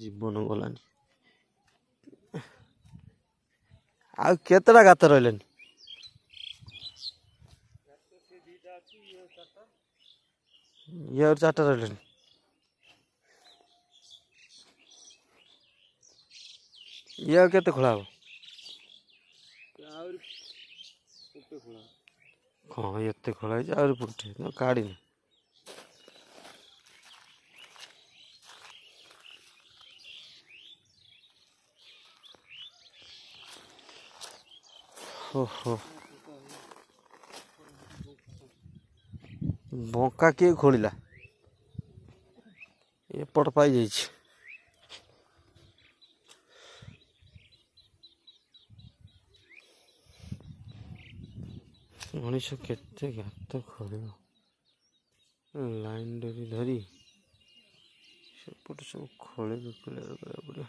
जीवन गलानी आ केतटा गात रही ये और 4टा रही ये केते खोला हो हाँ ये खोला है पुटे काढ़ी ओहो बंका किए खोलिला एपट पाई जाइए मनीष केते गात खोल लाइन डोरी धरी सेपट सब खोले पड़े।